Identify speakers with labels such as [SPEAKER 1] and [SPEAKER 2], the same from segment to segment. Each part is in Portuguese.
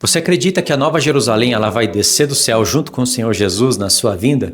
[SPEAKER 1] Você acredita que a Nova Jerusalém ela vai descer do céu junto com o Senhor Jesus na sua vinda?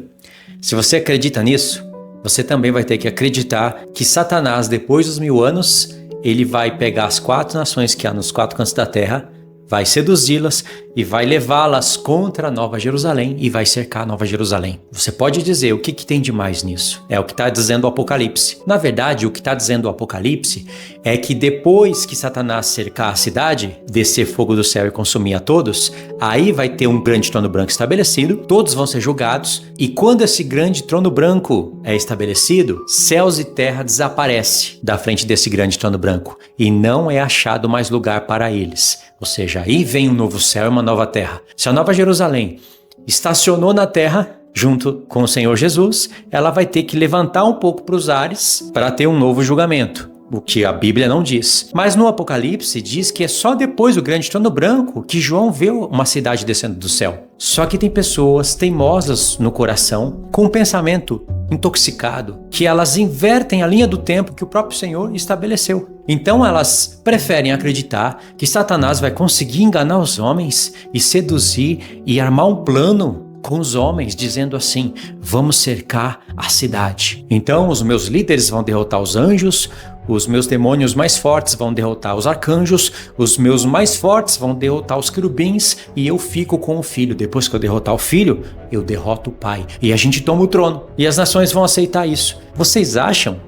[SPEAKER 1] Se você acredita nisso, você também vai ter que acreditar que Satanás, depois dos 1000 anos, ele vai pegar as 4 nações que há nos 4 cantos da terra, vai seduzi-las e vai levá-las contra a Nova Jerusalém e vai cercar a Nova Jerusalém. Você pode dizer o que tem de mais nisso? É o que está dizendo o Apocalipse. Na verdade, o que está dizendo o Apocalipse é que depois que Satanás cercar a cidade, descer fogo do céu e consumir a todos, aí vai ter um grande trono branco estabelecido, todos vão ser julgados, e quando esse grande trono branco é estabelecido, céus e terra desaparecem da frente desse grande trono branco e não é achado mais lugar para eles. Ou seja, aí vem um novo céu e uma nova terra. Se a Nova Jerusalém estacionou na terra, junto com o Senhor Jesus, ela vai ter que levantar um pouco para os ares para ter um novo julgamento. O que a Bíblia não diz. Mas no Apocalipse diz que é só depois do grande trono branco que João vê uma cidade descendo do céu. Só que tem pessoas teimosas no coração, com um pensamento intoxicado, que elas invertem a linha do tempo que o próprio Senhor estabeleceu. Então elas preferem acreditar que Satanás vai conseguir enganar os homens e seduzir e armar um plano com os homens, dizendo assim: vamos cercar a cidade. Então os meus líderes vão derrotar os anjos, os meus demônios mais fortes vão derrotar os arcanjos, os meus mais fortes vão derrotar os querubins e eu fico com o filho. Depois que eu derrotar o filho, eu derroto o pai e a gente toma o trono. E as nações vão aceitar isso. Vocês acham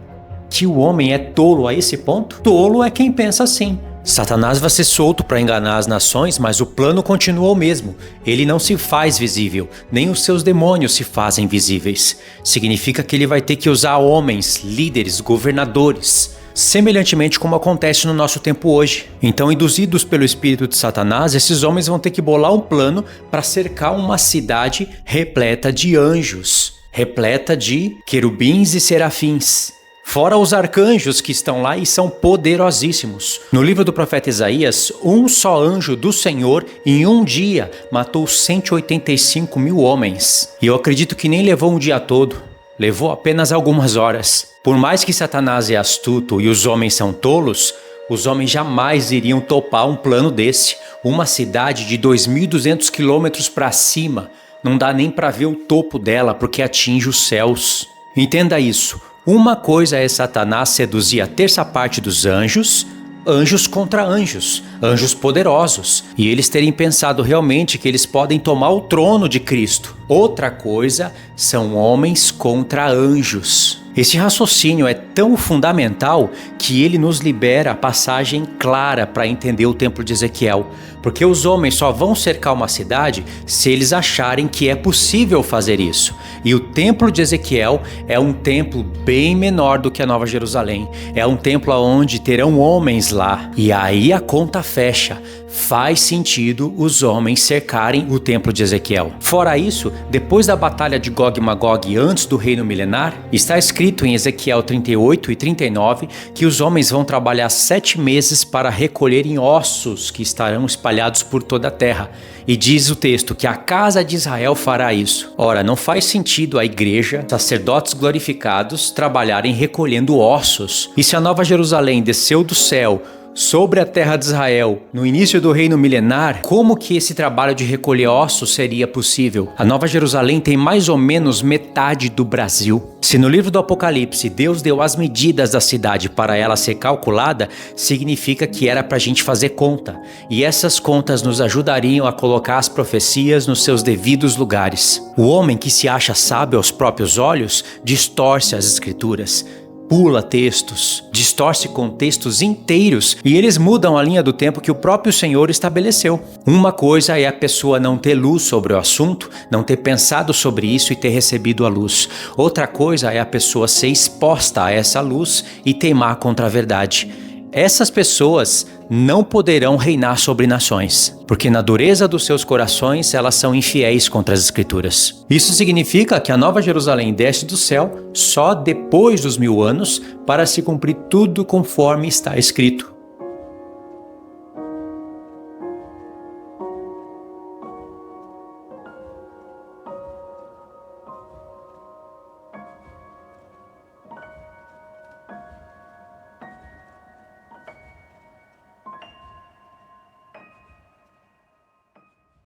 [SPEAKER 1] que o homem é tolo a esse ponto? Tolo é quem pensa assim. Satanás vai ser solto para enganar as nações, mas o plano continua o mesmo. Ele não se faz visível, nem os seus demônios se fazem visíveis. Significa que ele vai ter que usar homens, líderes, governadores, semelhantemente como acontece no nosso tempo hoje. Então, induzidos pelo espírito de Satanás, esses homens vão ter que bolar um plano para cercar uma cidade repleta de anjos, repleta de querubins e serafins. Fora os arcanjos que estão lá e são poderosíssimos. No livro do profeta Isaías, um só anjo do Senhor em um dia matou 185 mil homens. E eu acredito que nem levou um dia todo, levou apenas algumas horas. Por mais que Satanás é astuto e os homens são tolos, os homens jamais iriam topar um plano desse. Uma cidade de 2.200 quilômetros para cima, não dá nem para ver o topo dela porque atinge os céus. Entenda isso. Uma coisa é Satanás seduzir a terça parte dos anjos, anjos contra anjos, anjos poderosos, e eles terem pensado realmente que eles podem tomar o trono de Cristo. Outra coisa são homens contra anjos. Esse raciocínio é tão fundamental que ele nos libera a passagem clara para entender o templo de Ezequiel, porque os homens só vão cercar uma cidade se eles acharem que é possível fazer isso. E o templo de Ezequiel é um templo bem menor do que a Nova Jerusalém. É um templo onde terão homens lá. E aí a conta fecha. Faz sentido os homens cercarem o templo de Ezequiel. Fora isso, depois da batalha de Gog e Magog antes do reino milenar, está escrito em Ezequiel 38 e 39 que os homens vão trabalhar 7 meses para recolherem ossos que estarão espalhados por toda a terra. E diz o texto que a casa de Israel fará isso. Ora, não faz sentido a igreja, sacerdotes glorificados, trabalharem recolhendo ossos. E se a Nova Jerusalém desceu do céu sobre a terra de Israel, no início do reino milenar, como que esse trabalho de recolher ossos seria possível? A Nova Jerusalém tem mais ou menos metade do Brasil. Se no livro do Apocalipse Deus deu as medidas da cidade para ela ser calculada, significa que era para a gente fazer conta. E essas contas nos ajudariam a colocar as profecias nos seus devidos lugares. O homem que se acha sábio aos próprios olhos distorce as escrituras, pula textos, distorce contextos inteiros e eles mudam a linha do tempo que o próprio Senhor estabeleceu. Uma coisa é a pessoa não ter luz sobre o assunto, não ter pensado sobre isso e ter recebido a luz. Outra coisa é a pessoa ser exposta a essa luz e teimar contra a verdade. Essas pessoas não poderão reinar sobre nações, porque na dureza dos seus corações elas são infiéis contra as Escrituras. Isso significa que a Nova Jerusalém desce do céu só depois dos 1000 anos para se cumprir tudo conforme está escrito.